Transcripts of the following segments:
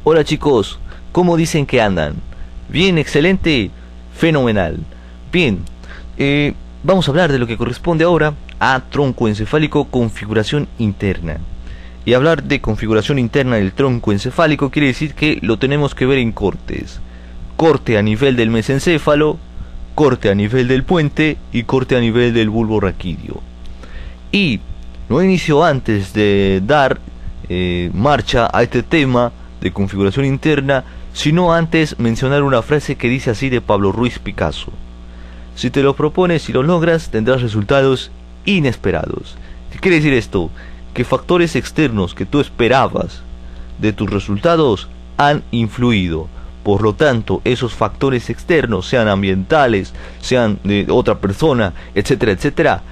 Hola chicos, ¿cómo dicen que andan? Bien, excelente, fenomenal. Bien, vamos a hablar de lo que corresponde ahora a tronco encefálico configuración interna. Y hablar de configuración interna del tronco encefálico quiere decir que lo tenemos que ver en cortes. Corte a nivel del mesencéfalo, corte a nivel del puente y corte a nivel del bulbo raquídeo. Y no inicio antes de dar marcha a este tema de configuración interna, sino antes mencionar una frase que dice así de Pablo Ruiz Picasso: si te lo propones y lo logras, tendrás resultados inesperados. ¿Qué quiere decir esto? Que factores externos que tú esperabas de tus resultados han influido. Por lo tanto, esos factores externos, sean ambientales, sean de otra persona, etcétera, etcétera,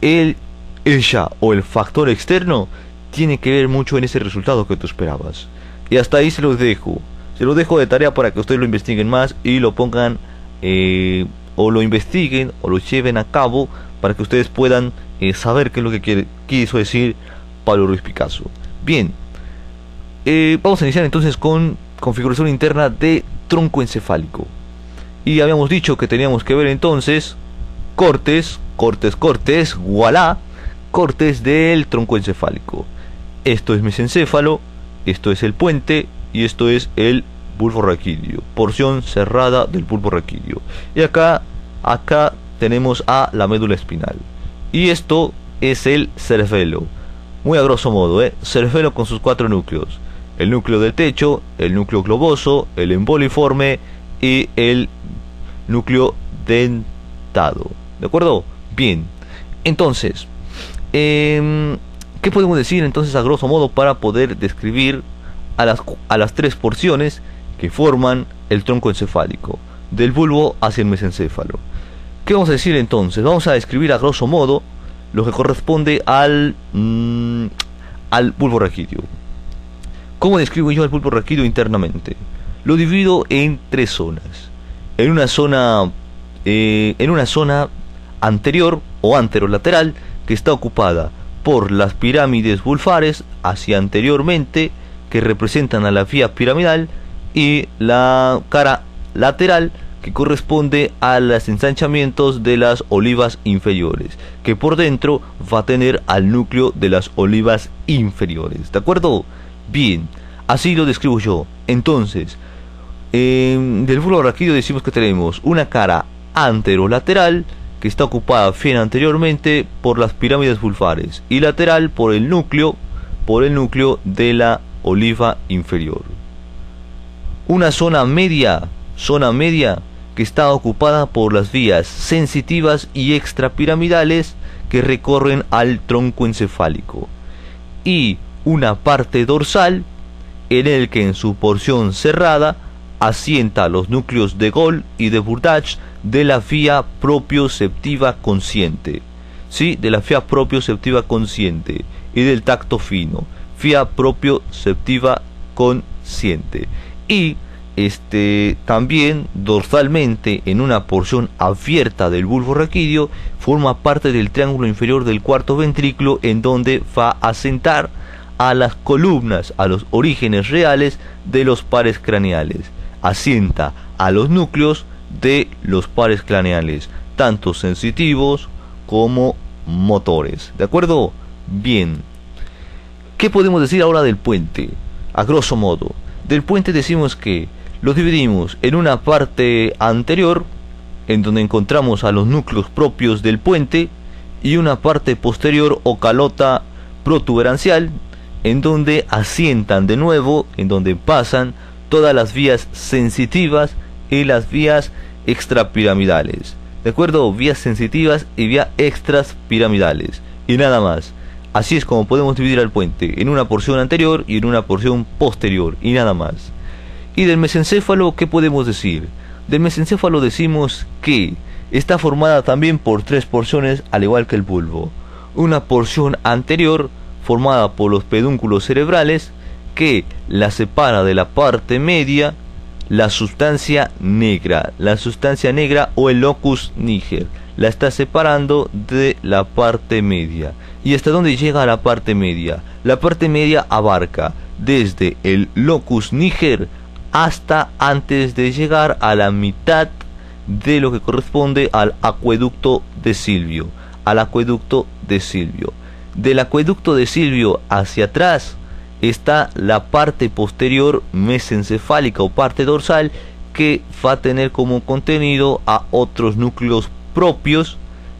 ella o el factor externo tiene que ver mucho en ese resultado que tú esperabas. Y hasta ahí se los dejo. Se los dejo de tarea para que ustedes lo investiguen más y lo pongan, o lo investiguen, o lo lleven a cabo, para que ustedes puedan saber qué es lo que quiso decir Pablo Ruiz Picasso. Bien, vamos a iniciar entonces con configuración interna de tronco encefálico. Y habíamos dicho que teníamos que ver entonces cortes, voilà, cortes del tronco encefálico. Esto es mesencéfalo, esto es el puente y esto es el bulbo raquídeo, porción cerrada del bulbo raquídeo. Y acá tenemos a la médula espinal. Y esto es el cerebelo, muy a grosso modo, cerebelo con sus 4 núcleos: el núcleo del techo, el núcleo globoso, el emboliforme y el núcleo dentado. ¿De acuerdo? Bien. Entonces, ¿qué podemos decir entonces a grosso modo para poder describir a las 3 porciones que forman el tronco encefálico, del bulbo hacia el mesencéfalo? ¿Qué vamos a decir entonces? Vamos a describir a grosso modo lo que corresponde al bulbo raquídeo. ¿Cómo describo yo el bulbo raquídeo internamente? Lo divido en 3 zonas. En una zona anterior o anterolateral, que está ocupada por las pirámides vulvares hacia anteriormente, que representan a la vía piramidal, y la cara lateral, que corresponde a los ensanchamientos de las olivas inferiores, que por dentro va a tener al núcleo de las olivas inferiores. ¿De acuerdo? Bien, así lo describo yo. Entonces, del bulbo raquídeo decimos que tenemos una cara anterolateral, que está ocupada bien anteriormente por las pirámides vulvares, y lateral por el núcleo de la oliva inferior. Una zona media que está ocupada por las vías sensitivas y extrapiramidales que recorren al tronco encefálico, y una parte dorsal en el que en su porción cerrada asienta los núcleos de Gol y de Burdach de la vía propioceptiva consciente, ¿sí? De la vía propioceptiva consciente y del tacto fino, vía propioceptiva consciente. Y también dorsalmente, en una porción abierta del bulbo raquídeo, forma parte del triángulo inferior del cuarto ventrículo, en donde va a sentar a las columnas, a los orígenes reales de los pares craneales. Asienta a los núcleos de los pares craneales, tanto sensitivos como motores. ¿De acuerdo? Bien. ¿Qué podemos decir ahora del puente? A grosso modo, del puente decimos que lo dividimos en una parte anterior, en donde encontramos a los núcleos propios del puente, y una parte posterior o calota protuberancial, en donde asientan de nuevo, en donde pasan todas las vías sensitivas y las vías extrapiramidales. ¿De acuerdo? Vías sensitivas y vías extrapiramidales. Y nada más. Así es como podemos dividir al puente, en una porción anterior y en una porción posterior, y nada más. Y del mesencéfalo, ¿qué podemos decir? Del mesencéfalo decimos que está formada también por 3 porciones, al igual que el bulbo. Una porción anterior, formada por los pedúnculos cerebrales, que la separa de la parte media la sustancia negra o el locus niger, la está separando de la parte media. ¿Y hasta dónde llega la parte media? La parte media abarca desde el locus niger hasta antes de llegar a la mitad de lo que corresponde al acueducto de Silvio. Del acueducto de Silvio hacia atrás está la parte posterior mesencefálica o parte dorsal, que va a tener como contenido a otros núcleos propios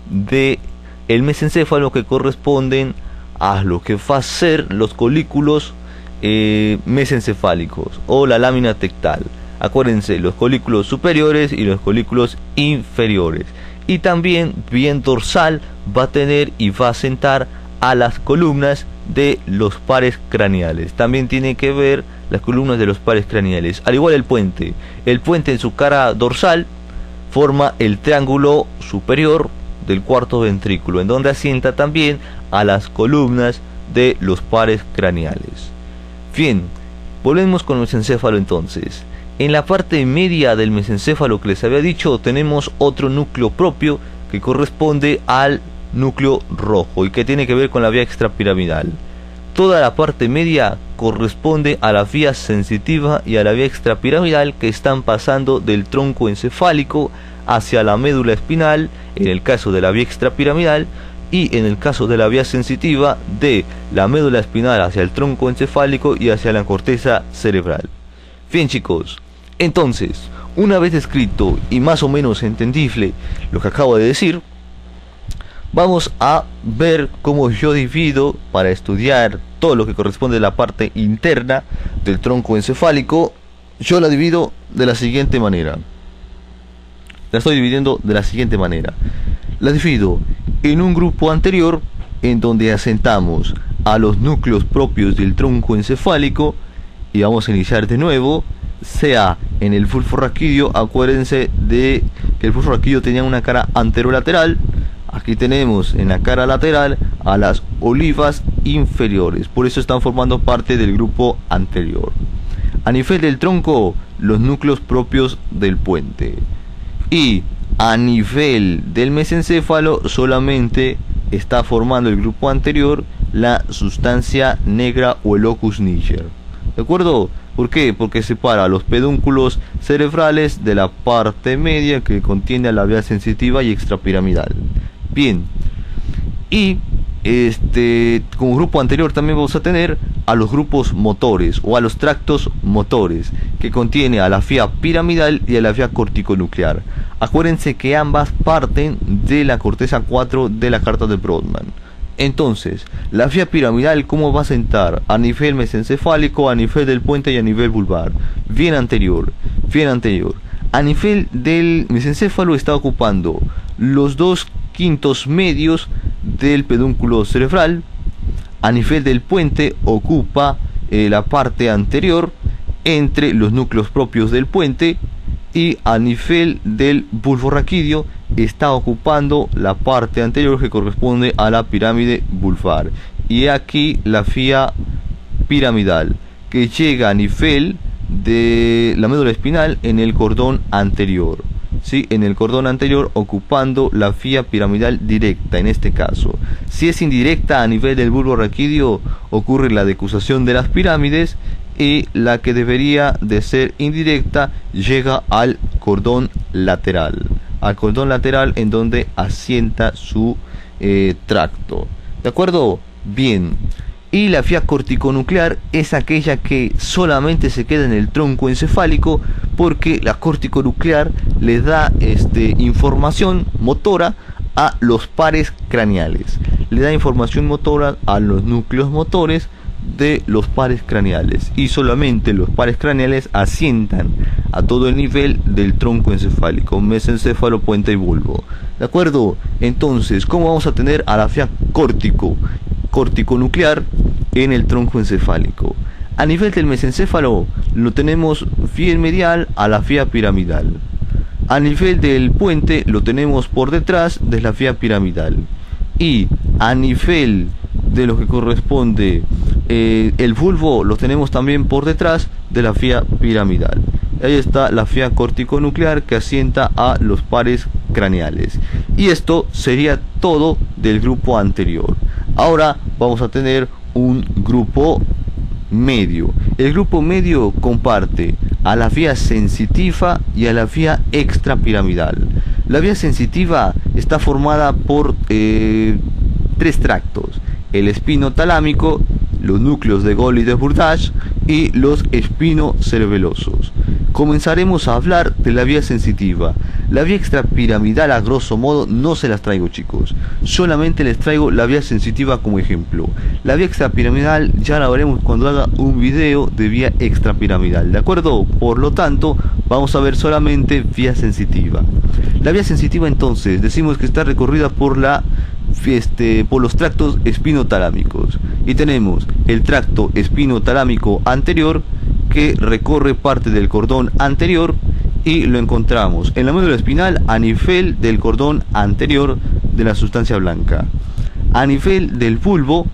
de el mesencéfalo, que corresponden a lo que va a ser los colículos mesencefálicos o la lámina tectal. Acuérdense, los colículos superiores y los colículos inferiores. Y también bien dorsal va a tener y va a sentar a las columnas de los pares craneales. También tiene que ver las columnas de los pares craneales. Al igual el puente en su cara dorsal forma el triángulo superior del cuarto ventrículo, en donde asienta también a las columnas de los pares craneales. Bien, volvemos con el mesencéfalo entonces. En la parte media del mesencéfalo que les había dicho, tenemos otro núcleo propio que corresponde al núcleo rojo y que tiene que ver con la vía extrapiramidal. Toda la parte media corresponde a la vía sensitiva y a la vía extrapiramidal, que están pasando del tronco encefálico hacia la médula espinal, en el caso de la vía extrapiramidal, y en el caso de la vía sensitiva, de la médula espinal hacia el tronco encefálico y hacia la corteza cerebral. Bien, chicos, entonces, una vez escrito y más o menos entendible lo que acabo de decir, vamos a ver cómo yo divido, para estudiar todo lo que corresponde a la parte interna del tronco encefálico. Yo la divido de la siguiente manera. La estoy dividiendo de la siguiente manera. La divido en un grupo anterior, en donde asentamos a los núcleos propios del tronco encefálico, y vamos a iniciar de nuevo, sea en el bulbo raquídeo. Acuérdense de que el bulbo raquídeo tenía una cara anterolateral. Aquí tenemos en la cara lateral a las olivas inferiores, por eso están formando parte del grupo anterior. A nivel del tronco, los núcleos propios del puente. Y a nivel del mesencéfalo, solamente está formando el grupo anterior la sustancia negra o el locus niger. ¿De acuerdo? ¿Por qué? Porque separa los pedúnculos cerebrales de la parte media, que contiene a la vía sensitiva y extrapiramidal. Bien, y como grupo anterior también vamos a tener a los grupos motores o a los tractos motores, que contiene a la vía piramidal y a la vía corticonuclear. Acuérdense que ambas parten de la corteza 4 de la carta de Brodmann. Entonces, la vía piramidal, ¿cómo va a sentar? A nivel mesencefálico, a nivel del puente y a nivel vulvar. Bien anterior. A nivel del mesencéfalo está ocupando los 2/5 medios del pedúnculo cerebral. A nivel del puente ocupa la parte anterior entre los núcleos propios del puente, y a nivel del bulbo raquídeo está ocupando la parte anterior que corresponde a la pirámide vulvar. Y aquí la vía piramidal, que llega a nivel de la médula espinal en el cordón anterior. ¿Sí? En el cordón anterior, ocupando la vía piramidal directa en este caso. Si es indirecta a nivel del bulbo raquídeo, ocurre la decusación de las pirámides, y la que debería de ser indirecta llega al cordón lateral. En donde asienta su tracto. ¿De acuerdo? Bien. Y la vía corticonuclear es aquella que solamente se queda en el tronco encefálico, porque la corticonuclear le da información motora a los pares craneales. Le da información motora a los núcleos motores de los pares craneales, y solamente los pares craneales asientan a todo el nivel del tronco encefálico, mesencéfalo, puente y bulbo. ¿De acuerdo? Entonces, ¿cómo vamos a tener a la vía corticonuclear en el tronco encefálico? A nivel del mesencéfalo lo tenemos bien medial a la vía piramidal. A nivel del puente lo tenemos por detrás de la vía piramidal. Y a nivel de lo que corresponde el bulbo lo tenemos también por detrás de la vía piramidal. Ahí está la vía corticonuclear, que asienta a los pares craneales. Y esto sería todo del grupo anterior. Ahora vamos a tener un grupo medio. El grupo medio comparte a la vía sensitiva y a la vía extrapiramidal. La vía sensitiva está formada por tres tractos: el espino talámico, los núcleos de Gol y de Burdach y los espinocerebelosos. Comenzaremos a hablar de la vía sensitiva. La vía extrapiramidal, a grosso modo, no se las traigo, chicos. Solamente les traigo la vía sensitiva como ejemplo. La vía extrapiramidal ya la veremos cuando haga un video de vía extrapiramidal, ¿de acuerdo? Por lo tanto, vamos a ver solamente vía sensitiva. La vía sensitiva, entonces, decimos que está recorrida por los tractos espinotalámicos, y tenemos el tracto espinotalámico anterior, que recorre parte del cordón anterior, y lo encontramos en la médula espinal a nivel del cordón anterior de la sustancia blanca. A nivel del bulbo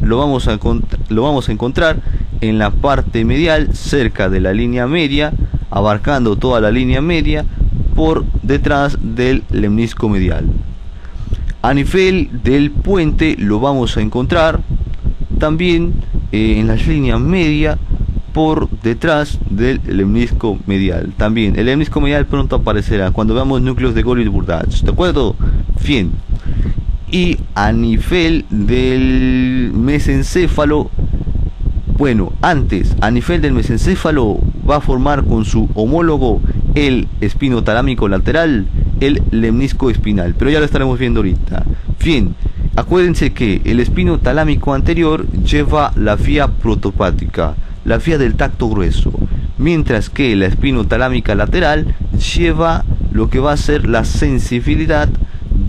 lo vamos a encontrar en la parte medial, cerca de la línea media, abarcando toda la línea media, por detrás del lemnisco medial. A nivel del puente lo vamos a encontrar también en la línea media, por detrás del lemnisco medial. También el lemnisco medial pronto aparecerá cuando veamos núcleos de Gol y de Burdach, ¿de acuerdo? Bien. Y a nivel del mesencéfalo, a nivel del mesencéfalo va a formar con su homólogo el espino talámico lateral, el lemnisco espinal, pero ya lo estaremos viendo ahorita. Bien, acuérdense que el espino talámico anterior lleva la vía protopática, la vía del tacto grueso, mientras que la espinotalámica lateral lleva lo que va a ser la sensibilidad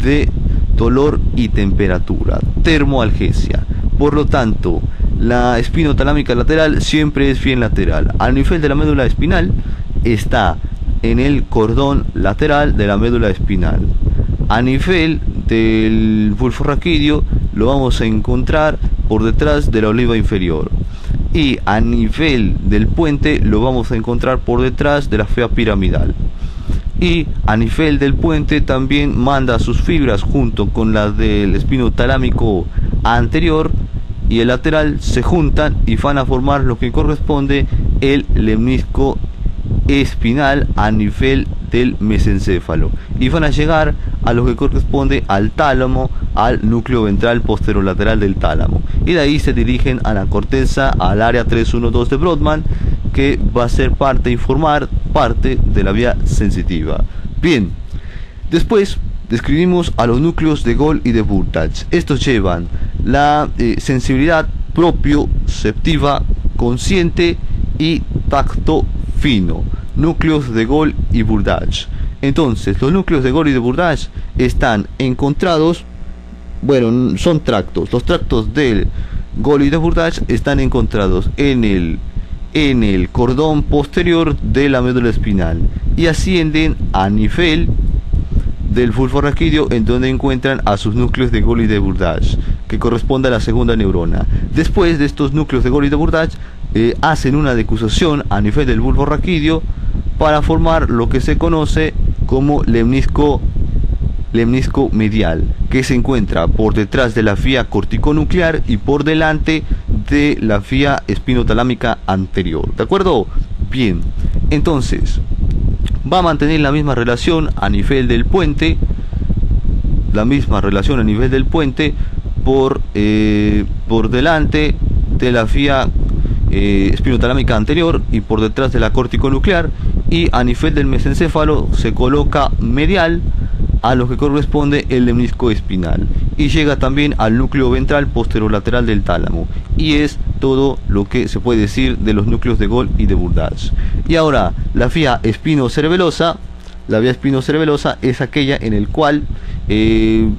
de dolor y temperatura, termoalgesia. Por lo tanto, la espinotalámica lateral siempre es bien lateral. A nivel de la médula espinal está en el cordón lateral de la médula espinal. A nivel del bulborraquídeo lo vamos a encontrar por detrás de la oliva inferior. Y a nivel del puente lo vamos a encontrar por detrás de la fea piramidal. Y a nivel del puente también manda sus fibras junto con las del espino talámico anterior y el lateral, se juntan y van a formar lo que corresponde el lemnisco espinal a nivel del mesencéfalo, y van a llegar a lo que corresponde al tálamo, al núcleo ventral posterolateral del tálamo, y de ahí se dirigen a la corteza, al área 312 de Brodmann, que va a ser parte y formar parte de la vía sensitiva. Bien, después describimos a los núcleos de Gol y de Burdach. Estos llevan la sensibilidad propioceptiva, consciente y tacto fino. Núcleos de Gol y Burdach. Entonces, los núcleos de Gol y de Burdach están encontrados, son tractos. Los tractos del Gol y de Burdach están encontrados en el cordón posterior de la médula espinal y ascienden a nivel del bulborraquídeo, en donde encuentran a sus núcleos de Gol y de Burdach, que corresponde a la segunda neurona. Después de estos núcleos de Gol y de Burdach, hacen una decusación a nivel del bulborraquídeo para formar lo que se conoce como lemnisco medial, que se encuentra por detrás de la vía corticonuclear y por delante de la vía espinotalámica anterior, ¿de acuerdo? Bien, entonces va a mantener la misma relación a nivel del puente, por delante de la vía espinotalámica anterior y por detrás de la corticonuclear, y a nivel del mesencéfalo se coloca medial a lo que corresponde el lemnisco espinal y llega también al núcleo ventral posterolateral del tálamo, y es todo lo que se puede decir de los núcleos de Gol y de Burdach. Y ahora la vía espinocerebelosa es aquella en el cual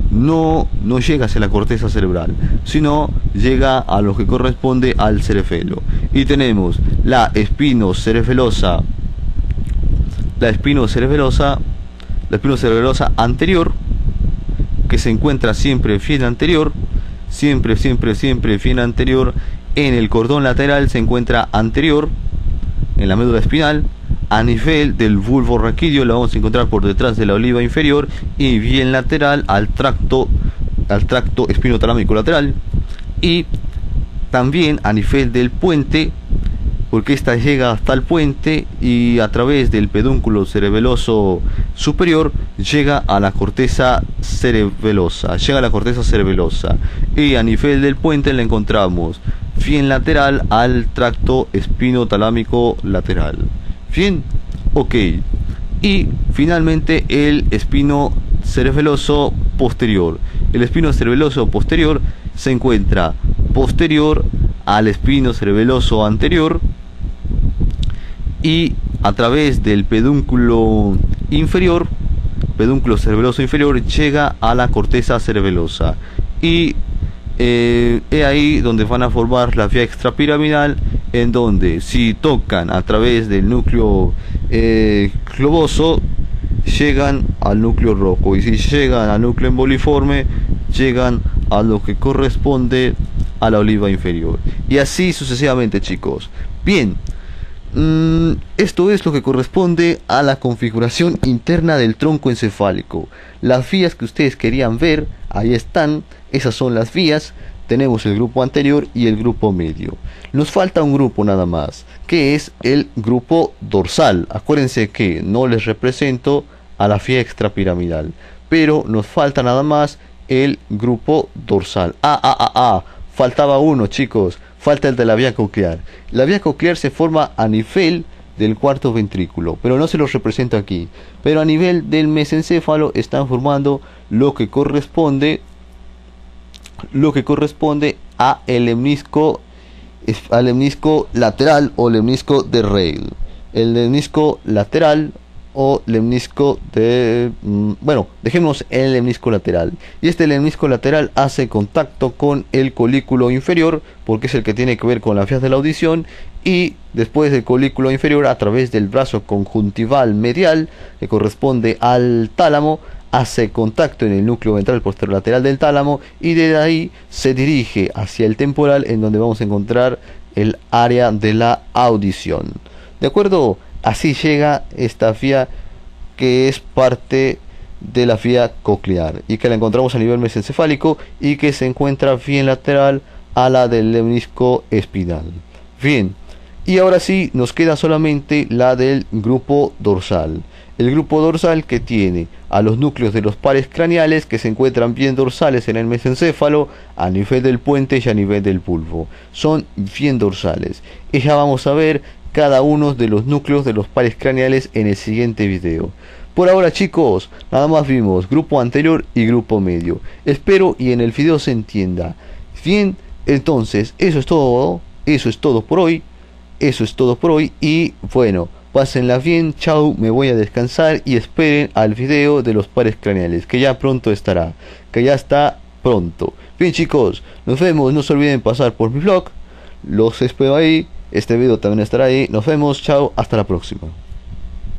no llega hacia la corteza cerebral, sino llega a lo que corresponde al cerebelo, y tenemos la espinocerebelosa anterior, que se encuentra siempre bien anterior, siempre bien anterior. En el cordón lateral se encuentra anterior en la médula espinal. A nivel del bulborraquídeo la vamos a encontrar por detrás de la oliva inferior y bien lateral al tracto espinotalámico lateral. Y también a nivel del puente, porque esta llega hasta el puente y a través del pedúnculo cerebeloso superior llega a la corteza cerebelosa, y a nivel del puente la encontramos bien lateral al tracto espinotalámico lateral. Bien, ok. Y finalmente el espino cerebeloso posterior. El espino cerebeloso posterior se encuentra posterior al espino cerebeloso anterior y a través del pedúnculo cerebeloso inferior, llega a la corteza cerebelosa. Y es ahí donde van a formar la vía extrapiramidal, en donde si tocan a través del núcleo globoso, llegan al núcleo rojo, y si llegan al núcleo emboliforme, llegan a lo que corresponde a la oliva inferior, y así sucesivamente, chicos. Bien, esto es lo que corresponde a la configuración interna del tronco encefálico. Las vías que ustedes querían ver, ahí están, esas son las vías. Tenemos el grupo anterior y el grupo medio. Nos falta un grupo nada más, que es el grupo dorsal. Acuérdense que no les represento a la vía extrapiramidal, pero nos falta nada más el grupo dorsal. Faltaba uno, chicos. Falta el de la vía coclear. La vía coclear se forma a nivel del cuarto ventrículo, pero no se los represento aquí. Pero a nivel del mesencéfalo están formando lo que corresponde a el lemnisco lateral o lemnisco de Reil. El lemnisco lateral o lemnisco de... bueno, dejemos el lemnisco lateral. Y este lemnisco lateral hace contacto con el colículo inferior, porque es el que tiene que ver con las vías de la audición, y después del colículo inferior, a través del brazo conjuntival medial, que corresponde al tálamo, hace contacto en el núcleo ventral posterolateral del tálamo, y de ahí se dirige hacia el temporal, en donde vamos a encontrar el área de la audición. ¿De acuerdo? Así llega esta vía, que es parte de la vía coclear y que la encontramos a nivel mesencefálico y que se encuentra bien lateral a la del lemnisco espinal. Bien, y ahora sí nos queda solamente la del grupo dorsal. El grupo dorsal, que tiene a los núcleos de los pares craneales, que se encuentran bien dorsales en el mesencéfalo, a nivel del puente y a nivel del bulbo. Son bien dorsales. Y ya vamos a ver cada uno de los núcleos de los pares craneales en el siguiente video. Por ahora, chicos, nada más vimos grupo anterior y grupo medio. Espero y en el video se entienda. Bien, entonces eso es todo por hoy. Y bueno, pásenla bien, chao, me voy a descansar y esperen al video de los pares craneales, que ya pronto estará, que ya está pronto. Bien, chicos, nos vemos, no se olviden pasar por mi blog, los espero ahí. Este video también estará ahí. Nos vemos, chao, hasta la próxima.